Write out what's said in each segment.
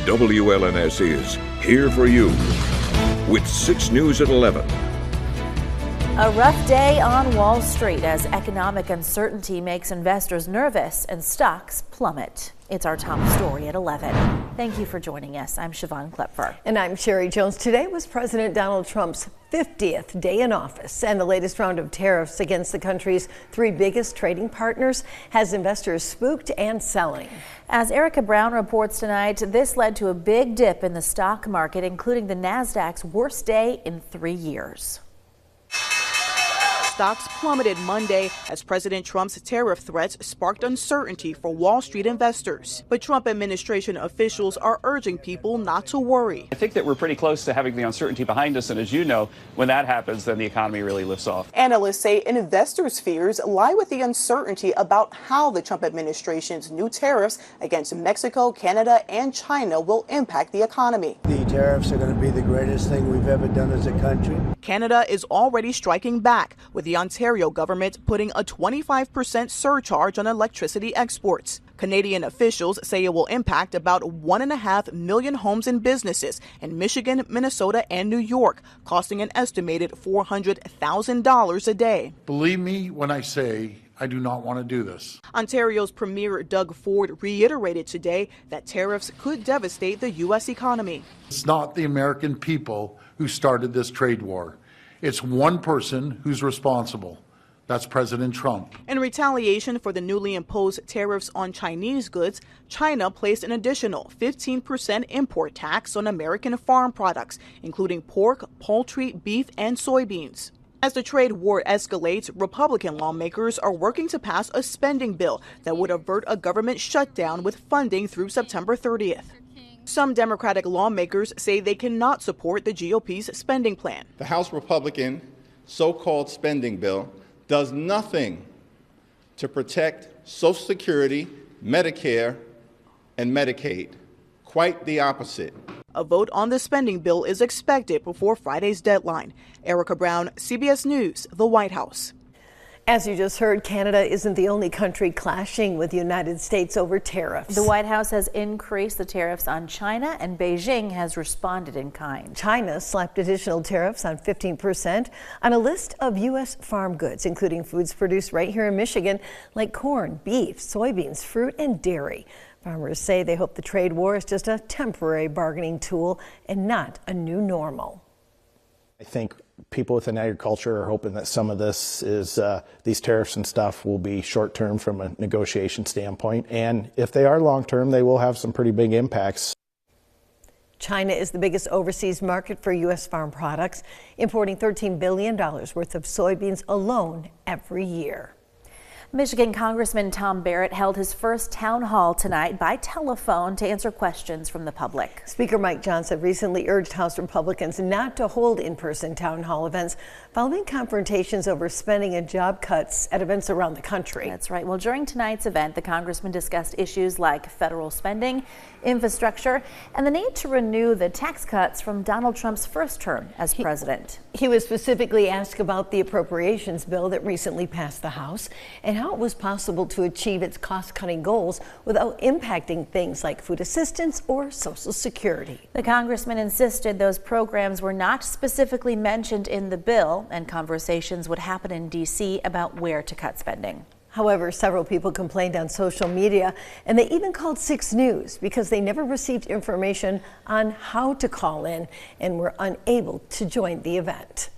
WLNS is here for you with 6 News at 11. A rough day on Wall Street as economic uncertainty makes investors nervous and stocks plummet. It's our top story at 11. Thank you for joining us. I'm Siobhan Klepfer. And I'm Sherry Jones. Today was President Donald Trump's 50th day in office, and the latest round of tariffs against the country's 3 biggest trading partners has investors spooked and selling. As Erica Brown reports tonight, this led to a big dip in the stock market, including the Nasdaq's worst day in 3 years. Stocks plummeted Monday as President Trump's tariff threats sparked uncertainty for Wall Street investors. But Trump administration officials are urging people not to worry. I think that we're pretty close to having the uncertainty behind us. And as you know, when that happens, then the economy really lifts off. Analysts say investors' fears lie with the uncertainty about how the Trump administration's new tariffs against Mexico, Canada, and China will impact the economy. The tariffs are going to be the greatest thing we've ever done as a country. Canada is already striking back, with the Ontario government putting a 25% surcharge on electricity exports. Canadian officials say it will impact about 1.5 million homes and businesses in Michigan, Minnesota, and New York, costing an estimated $400,000 a day. Believe me when I say I do not want to do this. Ontario's Premier Doug Ford reiterated today that tariffs could devastate the U.S. economy. It's not the American people who started this trade war. It's one person who's responsible. That's President Trump. In retaliation for the newly imposed tariffs on Chinese goods, China placed an additional 15% import tax on American farm products, including pork, poultry, beef, and soybeans. As the trade war escalates, Republican lawmakers are working to pass a spending bill that would avert a government shutdown with funding through September 30th. Some Democratic lawmakers say they cannot support the GOP's spending plan. The House Republican so-called spending bill does nothing to protect Social Security, Medicare, and Medicaid. Quite the opposite. A vote on the spending bill is expected before Friday's deadline. Erica Brown, CBS News, the White House. As you just heard, Canada isn't the only country clashing with the United States over tariffs. The White House has increased the tariffs on China, and Beijing has responded in kind. China slapped additional tariffs on 15% on a list of U.S. farm goods, including foods produced right here in Michigan, like corn, beef, soybeans, fruit, and dairy. Farmers say they hope the trade war is just a temporary bargaining tool and not a new normal. I think people within agriculture are hoping that some of this is these tariffs and stuff will be short term from a negotiation standpoint. And if they are long term, they will have some pretty big impacts. China is the biggest overseas market for U.S. farm products, importing $13 billion worth of soybeans alone every year. Michigan Congressman Tom Barrett held his first town hall tonight by telephone to answer questions from the public. Speaker Mike Johnson recently urged House Republicans not to hold in-person town hall events following confrontations over spending and job cuts at events around the country. That's right. Well, during tonight's event, the congressman discussed issues like federal spending, infrastructure, and the need to renew the tax cuts from Donald Trump's first term as president. He was specifically asked about the appropriations bill that recently passed the House and how it was possible to achieve its cost-cutting goals without impacting things like food assistance or Social Security. The congressman insisted those programs were not specifically mentioned in the bill, and conversations would happen in D.C. about where to cut spending. However, several people complained on social media, and they even called 6 News because they never received information on how to call in and were unable to join the event.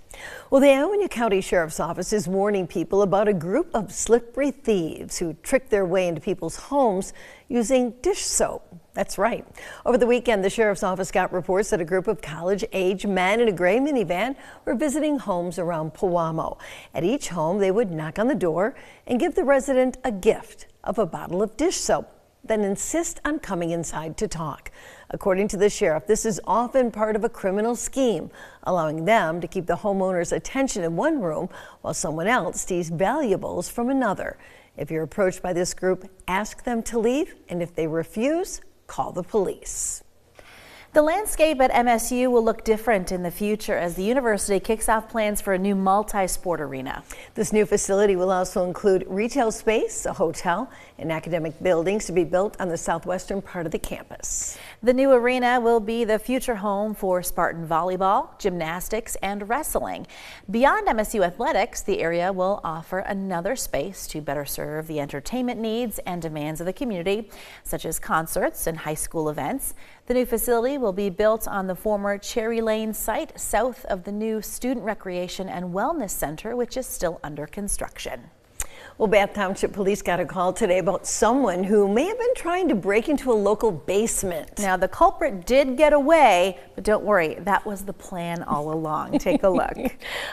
Well, the Iowa County Sheriff's Office is warning people about a group of slippery thieves who trick their way into people's homes using dish soap. That's right. Over the weekend, the Sheriff's Office got reports that a group of college-age men in a gray minivan were visiting homes around Pewamo. At each home, they would knock on the door and give the resident a gift of a bottle of dish soap, then insist on coming inside to talk. According to the sheriff, this is often part of a criminal scheme, allowing them to keep the homeowner's attention in one room while someone else steals valuables from another. If you're approached by this group, ask them to leave, and if they refuse, call the police. The landscape at MSU will look different in the future as the university kicks off plans for a new multi-sport arena. This new facility will also include retail space, a hotel, and academic buildings to be built on the southwestern part of the campus. The new arena will be the future home for Spartan volleyball, gymnastics, and wrestling. Beyond MSU athletics, the area will offer another space to better serve the entertainment needs and demands of the community, such as concerts and high school events. The new facility will be built on the former Cherry Lane site south of the new Student Recreation and Wellness Center, which is still under construction. Well, Bath Township Police got a call today about someone who may have been trying to break into a local basement. Now, the culprit did get away, but don't worry, that was the plan all along. Take a look.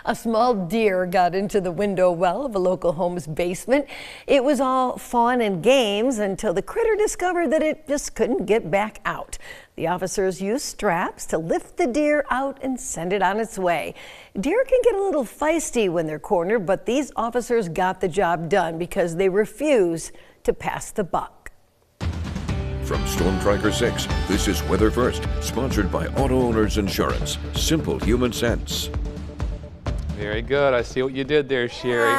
A small deer got into the window well of a local home's basement. It was all fun and games until the critter discovered that it just couldn't get back out. The officers used straps to lift the deer out and send it on its way. Deer can get a little feisty when they're cornered, but these officers got the job done because they refuse to pass the buck. From Storm Tracker 6, this is Weather First, sponsored by Auto Owners Insurance. Simple human sense. Very good. I see what you did there, Sherry.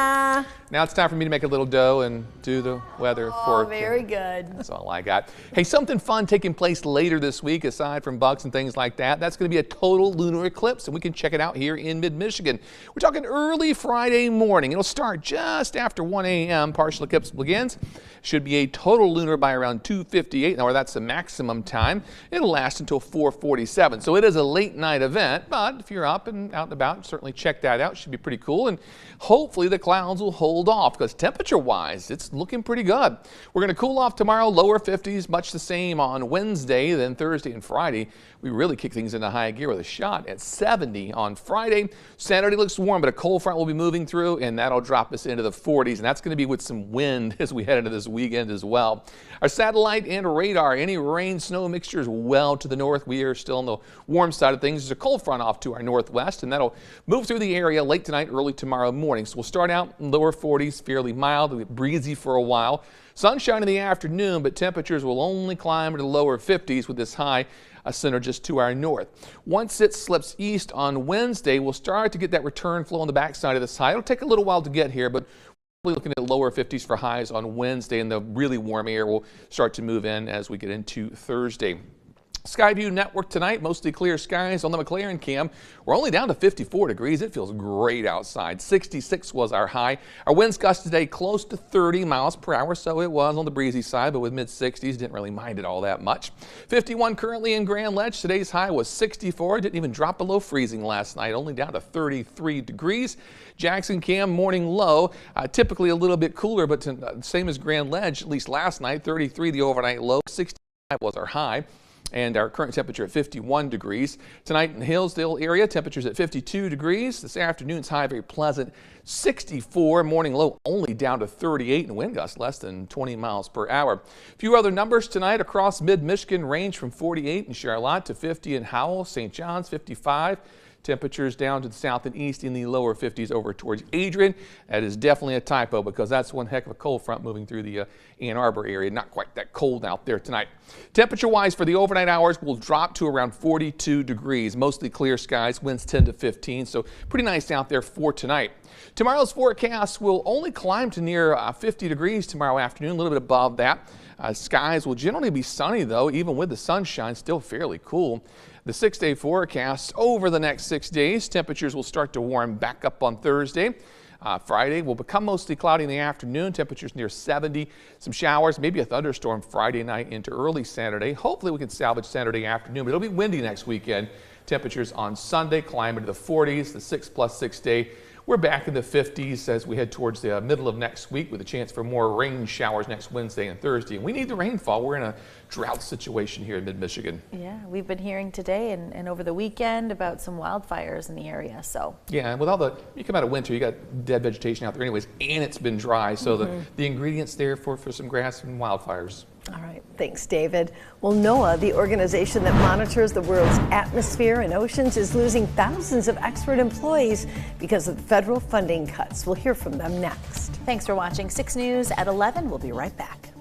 Now it's time for me to make a little dough and do the weather for very good. That's all I got. Hey, something fun taking place later this week, aside from bugs and things like that. That's going to be a total lunar eclipse, and we can check it out here in mid-Michigan. We're talking early Friday morning. It'll start just after 1 a.m. Partial eclipse begins. Should be a total lunar by around 2:58, or that's the maximum time. It'll last until 4:47. So it is a late night event, but if you're up and out and about, certainly check that out. Should be pretty cool, and hopefully the clouds will hold off because temperature-wise, it's looking pretty good. We're going to cool off tomorrow, lower 50s, much the same on Wednesday, then Thursday and Friday. We really kick things into high gear with a shot at 70 on Friday. Saturday looks warm, but a cold front will be moving through, and that'll drop us into the 40s, and that's going to be with some wind as we head into this weekend as well. Our satellite and radar, any rain, snow mixtures well to the north. We are still on the warm side of things. There's a cold front off to our northwest, and that'll move through the area late tonight, early tomorrow morning. So we'll start out in lower 40s, fairly mild, it'll be breezy for a while. Sunshine in the afternoon, but temperatures will only climb to the lower 50s with this high center just to our north. Once it slips east on Wednesday, we'll start to get that return flow on the backside of this high. It'll take a little while to get here, but we're looking at lower 50s for highs on Wednesday, and the really warm air will start to move in as we get into Thursday. Skyview Network tonight, mostly clear skies on the McLaren cam. We're only down to 54 degrees. It feels great outside. 66 was our high. Our winds gust today close to 30 miles per hour, so it was on the breezy side, but with mid-60s, didn't really mind it all that much. 51 currently in Grand Ledge. Today's high was 64. Didn't even drop below freezing last night, only down to 33 degrees. Jackson Cam morning low, typically a little bit cooler, but same as Grand Ledge, at least last night, 33 the overnight low, 65 was our high. And our current temperature at 51 degrees. Tonight in the Hillsdale area, temperatures at 52 degrees. This afternoon's high very pleasant, 64. Morning low only down to 38 and wind gusts less than 20 miles per hour. A few other numbers tonight across mid-Michigan, range from 48 in Charlotte to 50 in Howell, St. John's 55. Temperatures down to the south and east in the lower 50s over towards Adrian. That is definitely a typo because that's one heck of a cold front moving through the Ann Arbor area. Not quite that cold out there tonight. Temperature-wise for the overnight hours will drop to around 42 degrees. Mostly clear skies, winds 10 to 15, so pretty nice out there for tonight. Tomorrow's forecast will only climb to near 50 degrees tomorrow afternoon, a little bit above that. Skies will generally be sunny though, even with the sunshine, still fairly cool. The 6-day forecast over the next 6 days, temperatures will start to warm back up on Thursday. Friday will become mostly cloudy in the afternoon, temperatures near 70. Some showers, maybe a thunderstorm Friday night into early Saturday. Hopefully we can salvage Saturday afternoon, but it'll be windy next weekend. Temperatures on Sunday climb into the 40s, the 6+6 day. We're back in the 50s as we head towards the middle of next week with a chance for more rain showers next Wednesday and Thursday. And we need the rainfall. We're in a drought situation here in mid-Michigan. Yeah, we've been hearing today and over the weekend about some wildfires in the area. So yeah, and with all you come out of winter, you got dead vegetation out there anyways, and it's been dry. So the ingredients there for some grass and wildfires. All right, thanks, David. Well, NOAA, the organization that monitors the world's atmosphere and oceans, is losing thousands of expert employees because of the federal funding cuts. We'll hear from them next. Thanks for watching 6 News at 11. We'll be right back.